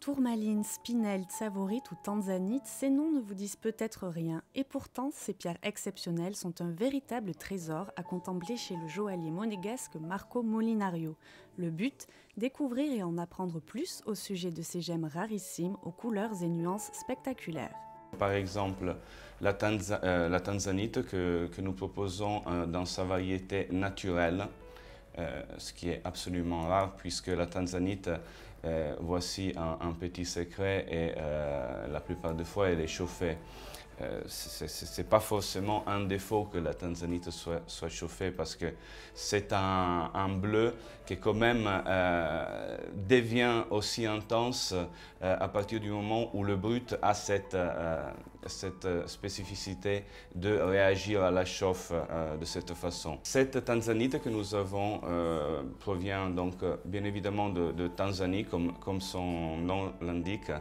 Tourmaline, spinel, tsavorite ou tanzanite, ces noms ne vous disent peut-être rien, et pourtant ces pierres exceptionnelles sont un véritable trésor à contempler chez le joaillier monégasque Marco Molinario. Le but, découvrir et en apprendre plus au sujet de ces gemmes rarissimes aux couleurs et nuances spectaculaires. Par exemple, la tanzanite que nous proposons dans sa variété naturelle, ce qui est absolument rare puisque la tanzanite, voici un petit secret, et la plupart des fois elle est chauffée. Ce n'est pas forcément un défaut que la tanzanite soit chauffée, parce que c'est un bleu qui quand même devient aussi intense à partir du moment où le brut a cette spécificité de réagir à la chauffe de cette façon. Cette tanzanite que nous avons provient donc bien évidemment de Tanzanie, comme son nom l'indique.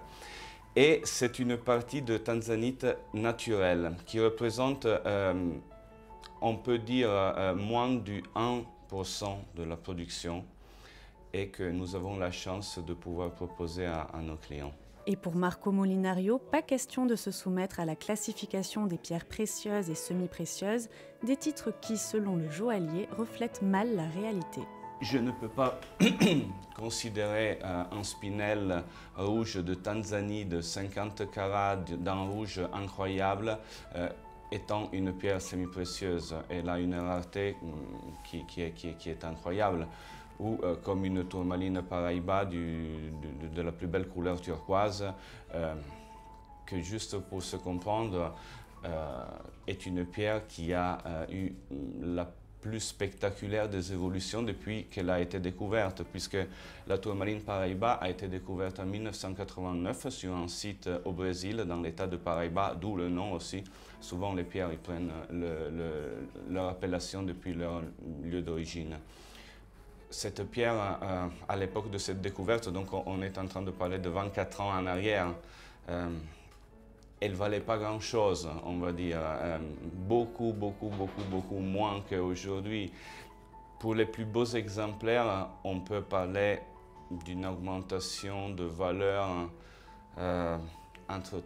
Et c'est une partie de tanzanite naturelle qui représente, on peut dire, moins du 1% de la production, et que nous avons la chance de pouvoir proposer à nos clients. Et pour Marco Molinario, pas question de se soumettre à la classification des pierres précieuses et semi-précieuses, des titres qui, selon le joaillier, reflètent mal la réalité. Je ne peux pas considérer un spinel rouge de Tanzanie de 50 carats d'un rouge incroyable étant une pierre semi-précieuse. Elle a une rareté qui est incroyable. Ou comme une tourmaline Paraíba de la plus belle couleur turquoise, que juste pour se comprendre, est une pierre qui a eu la plus spectaculaire des évolutions depuis qu'elle a été découverte, puisque la tourmaline Paraíba a été découverte en 1989 sur un site au Brésil, dans l'état de Paraíba, d'où le nom aussi. Souvent les pierres ils prennent leur appellation depuis leur lieu d'origine. Cette pierre, à l'époque de cette découverte, donc on est en train de parler de 24 ans en arrière, elle ne valait pas grand-chose, on va dire, beaucoup moins qu'aujourd'hui. Pour les plus beaux exemplaires, on peut parler d'une augmentation de valeur entre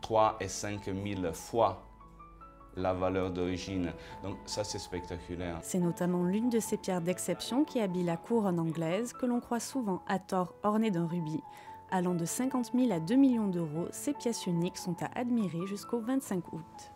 3 et 5 000 fois la valeur d'origine. Donc ça, c'est spectaculaire. C'est notamment l'une de ces pierres d'exception qui habille la couronne anglaise, que l'on croit souvent à tort ornée d'un rubis. Allant de 50 000 à 2 millions d'euros, ces pièces uniques sont à admirer jusqu'au 25 août.